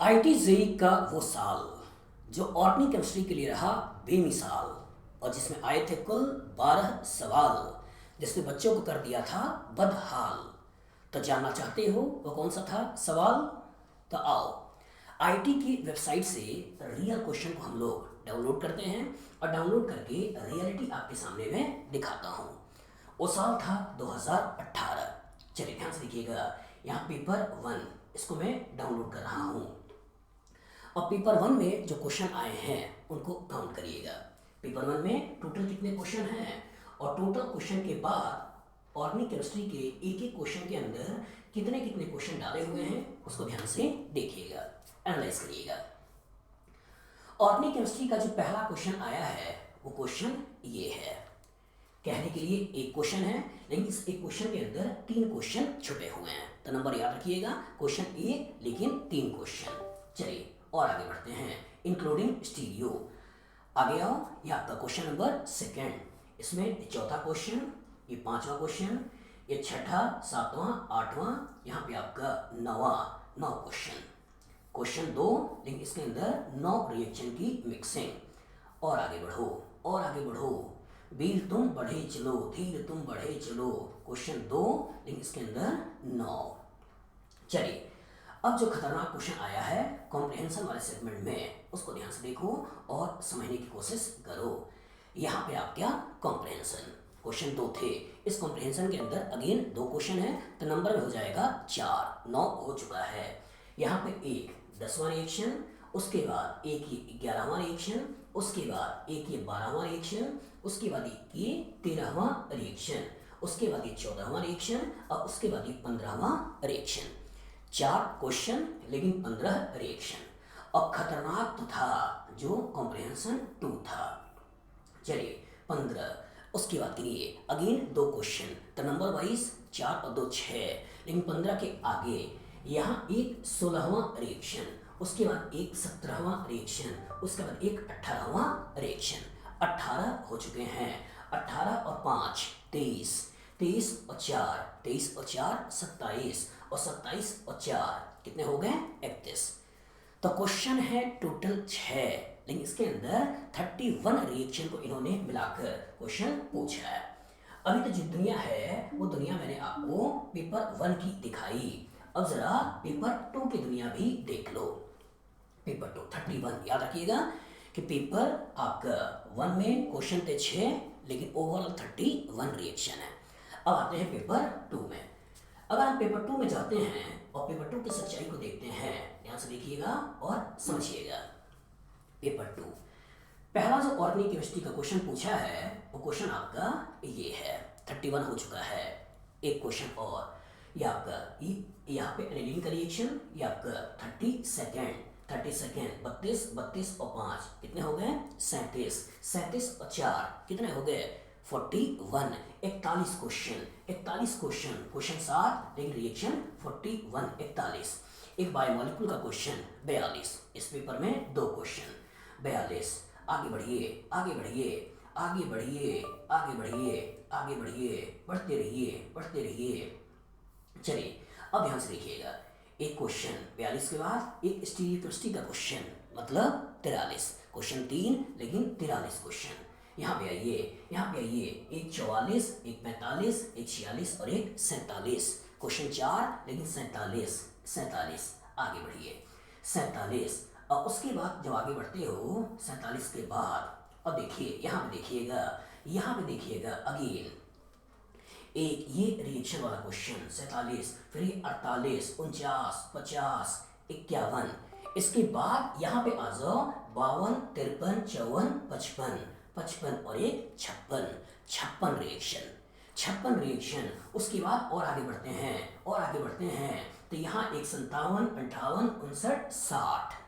IT JEE का वो साल जो ऑर्गेनिक केमिस्ट्री के लिए रहा बेमिसाल और जिसमें आए थे कुल 12 सवाल जिसने बच्चों को कर दिया था बदहाल। तो जानना चाहते हो वो कौन सा था सवाल? तो आओ आईटी की वेबसाइट से रियल क्वेश्चन को हम लोग डाउनलोड करते हैं और डाउनलोड करके रियलिटी आपके सामने में दिखाता हूँ। वो साल था 2018। चलिए ध्यान से देखिएगा, यहाँ पेपर 1 इसको मैं डाउनलोड कर रहा हूँ और पेपर 1 में जो क्वेश्चन आए हैं उनको काउंट करिएगा। पेपर 1 में टोटल कितने क्वेश्चन हैं और टोटल क्वेश्चन के बाद ऑर्गेनिक केमिस्ट्री के एक एक क्वेश्चन के अंदर कितने कितने क्वेश्चन डाले हुए हैं उसको ध्यान से देखिएगा, एनालाइज करिएगा। ऑर्गेनिक केमिस्ट्री का जो पहला क्वेश्चन आया है वो क्वेश्चन ये है। कहने के लिए एक क्वेश्चन है लेकिन इस एक क्वेश्चन के अंदर 3 क्वेश्चन छुपे हुए हैं, तो नंबर याद रखिएगा, क्वेश्चन ए लेकिन 3 क्वेश्चन। चलिए और आगे बढ़ते हैं, इंक्लूडिंग स्टीरियो। आगे आओ, ये आपका क्वेश्चन नंबर 2। इसमें चौथा क्वेश्चन, ये 5वां क्वेश्चन, ये 6ठा, 7वां, 8वां, यहाँ पे आपका 9वां क्वेश्चन। क्वेश्चन 2 लेकिन इसके अंदर 9 रिएक्शन की मिक्सिंग। और आगे बढ़ो, और आगे बढ़ो, वीर तुम बढ़े चलो, धीर तुम बढ़े चलो। क्वेश्चन 2 लेकिन इसके अंदर 9। चलिए अब जो खतरनाक क्वेश्चन आया है कॉम्प्रिहेंशन वाले सेगमेंट में उसको ध्यान से देखो और समझने की कोशिश करो। यहाँ पे आप क्या कॉम्प्रिहेंशन क्वेश्चन 2 थे, इस कॉम्प्रिहेंशन के अंदर अगेन 2 क्वेश्चन है तो नंबर में हो जाएगा 4, 9 हो चुका है। यहाँ पे एक 10वां रिएक्शन, उसके बाद एक ये 11वां रिएक्शन, उसके बाद एक ये 12वां रिएक्शन, उसके बाद ये 13वां रिएक्शन, उसके बाद ये 14वां रिएक्शन और उसके बाद ये 15वां रिएक्शन। 4 क्वेश्चन लेकिन 15 रिएक्शन। अब खतरनाक तो था जो कॉम्प्रिहेंशन 2 था। चलिए 15, उसके बाद गिनिए अगेन 2 क्वेश्चन, तो नंबर वाइज 4 और 2 6, लेकिन 15 के आगे यहाँ एक 16वां रिएक्शन, उसके बाद एक 17वां रिएक्शन, उसके बाद एक 18वां रिएक्शन। 18 हो चुके हैं, 18 और 5 23, 23 और 4 23 और 4 27 और 27 और 4 कितने हो गए 31। तो क्वेश्चन है टोटल 6 लेकिन इसके अंदर 31 रिएक्शन को इन्होंने मिलाकर क्वेश्चन पूछा है। अभी तो जो दुनिया है वो दुनिया मैंने आपको पेपर 1 की दिखाई, अब जरा पेपर 2 की दुनिया भी देख लो। पेपर 2 31 याद रखिएगा कि पेपर आपका 1 में क्वेश्चन थे 6 लेकिन ओवरऑल 31 रिएक्शन है। अब आते हैं पेपर 2 में। अगर हम पेपर 2 में जाते हैं और पेपर 2 की सच्चाई को देखते हैं, ध्यान से देखिएगा और समझिएगा। पेपर 2 पहला जो ऑर्गेनिक केमिस्ट्री का क्वेश्चन पूछा है वो क्वेश्चन आपका ये है, 31 हो चुका है। एक क्वेश्चन और, ये आपका यहाँ पे एनिलीन का रिएक्शन, ये आपका 30 सेकेंड 32 32 और 5 कितने हो गए 37, 37 और 4 कितने हो गए 41। 41 क्वेश्चन, 41 क्वेश्चन, क्वेश्चन 7 लेकिन रिएक्शन 41 41। एक बायोमोलिक्यूल का क्वेश्चन 42, इस पेपर में 2 क्वेश्चन 42। आगे बढ़िए आगे बढ़िए आगे बढ़िए आगे बढ़िए आगे बढ़िए, बढ़ते रहिए बढ़ते रहिए। चलिए अब ध्यान से देखिएगा, एक क्वेश्चन 42 के बाद एक स्टीरियोकेमिस्ट्री का क्वेश्चन मतलब 43, क्वेश्चन 3 लेकिन 43 क्वेश्चन। यहाँ पे आइए, यहाँ पे आइए, एक 44 एक 45 एक 46 और एक 47, क्वेश्चन 4 लेकिन 47। आगे बढ़िए 47 और उसके बाद जब आगे बढ़ते हो 47 के बाद अब देखिए यहाँ पे देखिएगा, यहाँ पे देखिएगा अगेन एक ये रिएक्शन वाला क्वेश्चन 47, फिर ये 48 49 50 51। इसके बाद यहाँ पे आ जाओ 52 53 54 55 और एक 56 रिएक्शन 56 रिएक्शन। उसके बाद और आगे बढ़ते हैं और आगे बढ़ते हैं तो यहाँ एक 57 58 59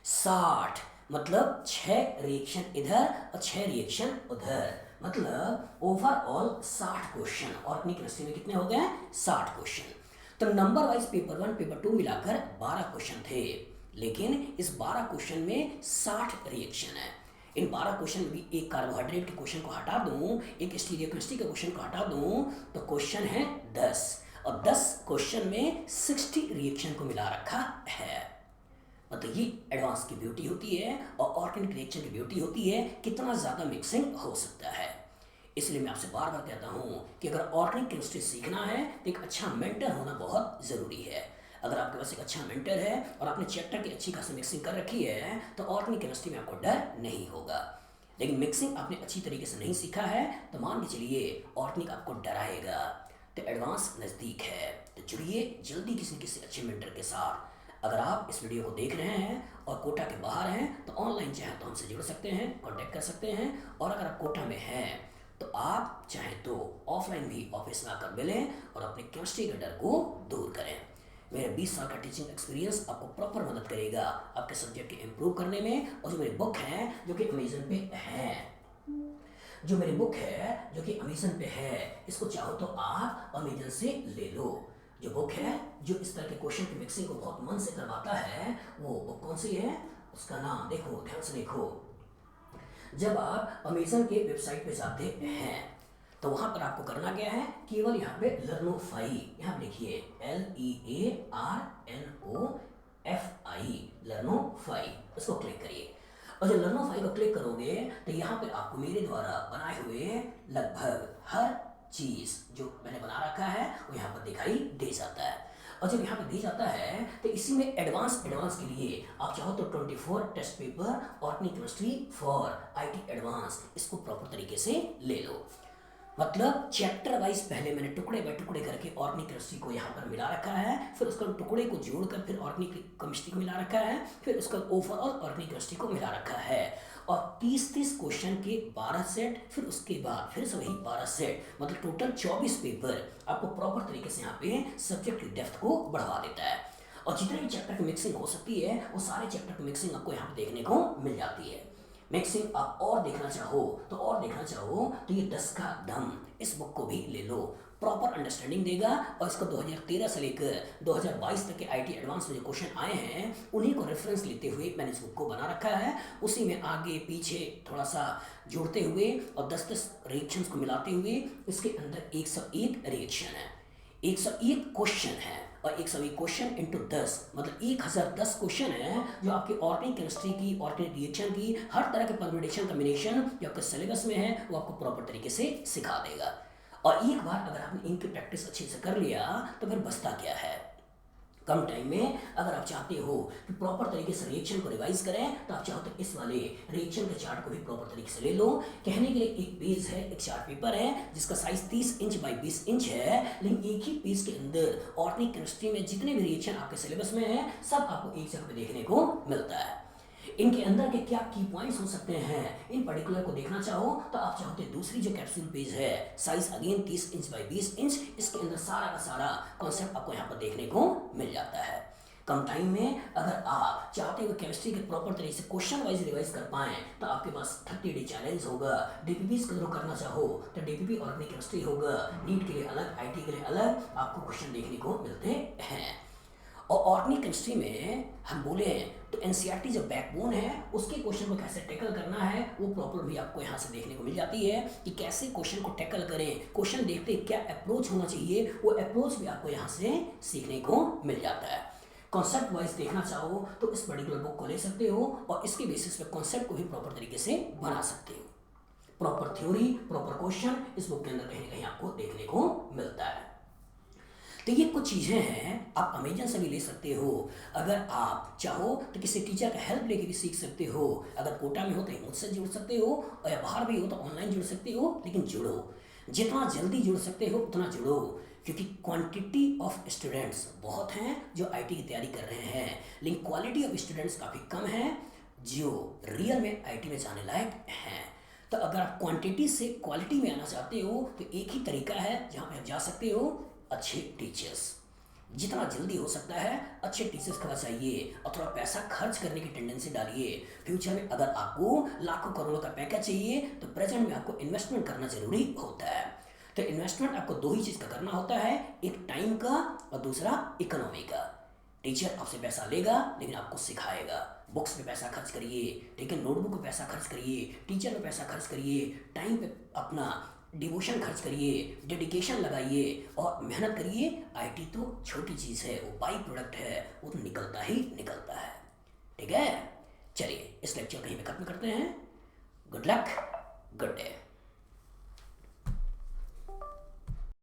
60 मतलब 6 रिएक्शन इधर और 6 रिएक्शन उधर, मतलब ओवरऑल 60 क्वेश्चन। ऑर्गेनिक केमिस्ट्री में कितने हो गए 60 क्वेश्चन। तो नंबर वाइज पेपर 1 पेपर 2 मिलाकर 12 क्वेश्चन थे लेकिन इस 12 क्वेश्चन में 60 रिएक्शन है। इन 12 क्वेश्चन में भी एक कार्बोहाइड्रेट के क्वेश्चन को हटा दूं, एक स्टीरियोकेमिस्ट्री के क्वेश्चन को हटा दूं तो क्वेश्चन है 10 और 10 क्वेश्चन में 60 रिएक्शन को मिला रखा है। मतलब ये एडवांस की ब्यूटी होती है और ऑर्गेनिक रिएक्शन की ब्यूटी होती है, कितना ज़्यादा मिक्सिंग हो सकता है। इसलिए मैं आपसे बार बार कहता हूँ कि अगर ऑर्गेनिक केमिस्ट्री सीखना है तो एक अच्छा मेंटर होना बहुत ज़रूरी है। अगर आपके पास एक अच्छा मेंटर है और आपने चैप्टर की अच्छी खासी मिक्सिंग कर रखी है तो ऑर्गेनिक केमिस्ट्री में आपको डर नहीं होगा। लेकिन मिक्सिंग आपने अच्छी तरीके से नहीं सीखा है तो मान के चलिए ऑर्गेनिक आपको डराएगा। तो एडवांस नज़दीक है, तो जुड़िए जल्दी किसी किसी अच्छे मेंटर के साथ। अगर आप इस वीडियो को देख रहे हैं और कोटा के बाहर हैं तो ऑनलाइन चाहे तो हमसे जुड़ सकते हैं, कांटेक्ट कर सकते हैं। और अगर आप कोटा में हैं तो आप चाहें तो ऑफलाइन भी ऑफिस में आकर मिलें और अपने केमिस्ट्री के डर को दूर करें। मेरे 20 साल का टीचिंग एक्सपीरियंस आपको प्रॉपर मदद करेगा आपके सब्जेक्ट के इम्प्रूव करने में। और जो मेरी बुक है जो कि अमेजन पे है, इसको चाहो तो आप अमेजन से ले लो। जो बुक है जो इस तरह के क्वेश्चन की मिक्सिंग को बहुत मन से करवाता है, वो बुक कौन सी है उसका नाम देखो, ध्यान से देखो। जब आप अमेजन के वेबसाइट पे जाते हैं तो वहाँ पर आपको करना क्या है, केवल यहाँ पे लर्नोफाई, यहाँ लिखिए LEARNOFI, लर्नोफाई, उसको क्लिक करिए। और जब लर्नोफाई को क्लिक करोगे तो यहाँ पे आपको मेरे द्वारा बनाए हुए लगभग हर चीज़ जो मैंने बना रखा है वो यहाँ पर दिखाई दे जाता है। और जब यहाँ पे दी जाता है तो इसी में एडवांस के लिए आप चाहो तो 24 test paper organic chemistry for IT advance, इसको प्रॉपर तरीके से ले लो। मतलब चैप्टर वाइज पहले मैंने टुकड़े बाय टुकड़े करके ऑर्गेनिक केमिस्ट्री को यहाँ पर मिला रखा है, फिर उसका टुकड़े को जोड़कर फिर ऑर्गेनिक केमिस्ट्री को मिला रखा है, फिर उसका ओवरऑल ऑर्गेनिक केमिस्ट्री को मिला रखा है। और 30-30 क्वेश्चन के 12 सेट, फिर उसके बाद फिर से वही 12 सेट, मतलब टोटल 24 पेपर आपको प्रॉपर तरीके से यहाँ पे सब्जेक्ट की डेप्थ को बढ़ा देता है। और जितने भी चैप्टर की मिक्सिंग हो सकती है वो सारे चैप्टर की मिक्सिंग आपको यहाँ पे देखने को मिल जाती है। मिक्सिंग आप और देखना चाहो तो ये 10 का दम, इस बुक को भी ले लो, प्रॉपर अंडरस्टैंडिंग देगा। और इसको 2013 से लेकर 2022 तक के IT एडवांस में जो क्वेश्चन आए हैं उन्हीं को रेफरेंस लेते हुए मैंने इस बुक को बना रखा है। उसी में आगे पीछे थोड़ा सा जोड़ते हुए और 10-10 रिएक्शंस को मिलाते हुए इसके अंदर 101 रिएक्शन है, 101 क्वेश्चन है और 101 क्वेश्चन इंटू 10 मतलब 1010 क्वेश्चन है जो आपकी ऑर्गेनिक केमिस्ट्री की, ऑर्गेनिक रिएक्शन की, हर तरह के परम्यूटेशन कॉम्बिनेशन जो आपके सिलेबस में है वो आपको प्रॉपर तरीके से सिखा देगा। और एक बार अगर आपने इनकी प्रैक्टिस अच्छे से कर लिया तो फिर बचता क्या है। कम टाइम में अगर आप चाहते हो कि प्रॉपर तरीके से रिएक्शन को रिवाइज करें तो आप चाहो तो इस वाले रिएक्शन के चार्ट को भी प्रॉपर तरीके से ले लो। कहने के लिए एक पेज है, एक चार्ट पेपर है जिसका साइज 30 इंच बाई 20 इंच है, लेकिन एक ही पेज के अंदर ऑर्गेनिक केमिस्ट्री में जितने भी रिएक्शन आपके सिलेबस में है सब आपको एक जगह पे देखने को मिलता है। इनके अंदर के क्या की पॉइंट्स हो सकते हैं इन पर्टिकुलर को देखना चाहो तो आप चाहो तो दूसरी जो कैप्सूल पेज है, size again 30 inch by 20 inch, इसके अंदर सारा का सारा कॉन्सेप्ट आपको यहाँ पर देखने को मिल जाता है। कम टाइम में अगर आप चाहते हो केमिस्ट्री के प्रॉपर तरीके से क्वेश्चन वाइज रिवाइज कर पाएं तो आपके पास 30 डे चैलेंज होगा। DPP को करना चाहो तो DPP ऑर्गेनिक केमिस्ट्री होगा, नीट के लिए अलग, IT के लिए अलग आपको क्वेश्चन देखने को मिलते हैं। और ऑर्गेनिक केमिस्ट्री में हम बोले तो NCERT जो बैकबोन है उसके क्वेश्चन को कैसे टैकल करना है वो प्रॉपर भी आपको यहाँ से देखने को मिल जाती है कि कैसे क्वेश्चन को टैकल करें, क्वेश्चन देखते क्या अप्रोच होना चाहिए, वो अप्रोच भी आपको यहाँ से सीखने को मिल जाता है। कॉन्सेप्ट वाइज देखना चाहो तो इस पर्टिकुलर बुक को ले सकते हो और इसके बेसिस पे कॉन्सेप्ट को भी प्रॉपर तरीके से बना सकते हो। प्रॉपर थ्योरी, प्रॉपर क्वेश्चन इस बुक के अंदर कहीं ना कहीं आपको देखने को मिलता है। तो ये कुछ चीज़ें हैं आप अमेजन से भी ले सकते हो। अगर आप चाहो तो किसी टीचर का हेल्प लेके भी सीख सकते हो। अगर कोटा में हो तो मुझसे जुड़ सकते हो और या बाहर भी हो तो ऑनलाइन जुड़ सकते हो, लेकिन जुड़ो, जितना जल्दी जुड़ सकते हो उतना जुड़ो, क्योंकि क्वांटिटी ऑफ स्टूडेंट्स बहुत हैं जो IT की तैयारी कर रहे हैं, लेकिन क्वालिटी ऑफ स्टूडेंट्स काफ़ी कम है जो रियल में IT में जाने लायक हैं। तो अगर आप क्वांटिटी से क्वालिटी में आना चाहते हो तो एक ही तरीका है जहाँ पे आप जा सकते हो, अच्छे टीचर्स। जितना जल्दी हो सकता है अच्छे टीचर्स का चाहिए और थोड़ा पैसा खर्च करने की टेंडेंसी डालिए। फ्यूचर में अगर आपको लाखों करोड़ों का पैकेज चाहिए तो प्रेजेंट में आपको इन्वेस्टमेंट करना जरूरी होता है। तो इन्वेस्टमेंट आपको दो ही चीज़ का करना होता है, एक टाइम का और दूसरा इकोनॉमी का। टीचर आपसे पैसा लेगा लेकिन आपको सिखाएगा। बुक्स पे पैसा खर्च करिए, ठीक है, नोटबुक पे पैसा खर्च करिए, टीचर पे पैसा खर्च करिए, टाइम पे अपना डिवोशन खर्च करिए, डेडिकेशन लगाइए और मेहनत करिए। IT तो छोटी चीज़ है, वो बाई प्रोडक्ट है, वो तो निकलता ही निकलता है। इस लेक्चर को यहीं पे खत्म करते हैं। Good luck, good day.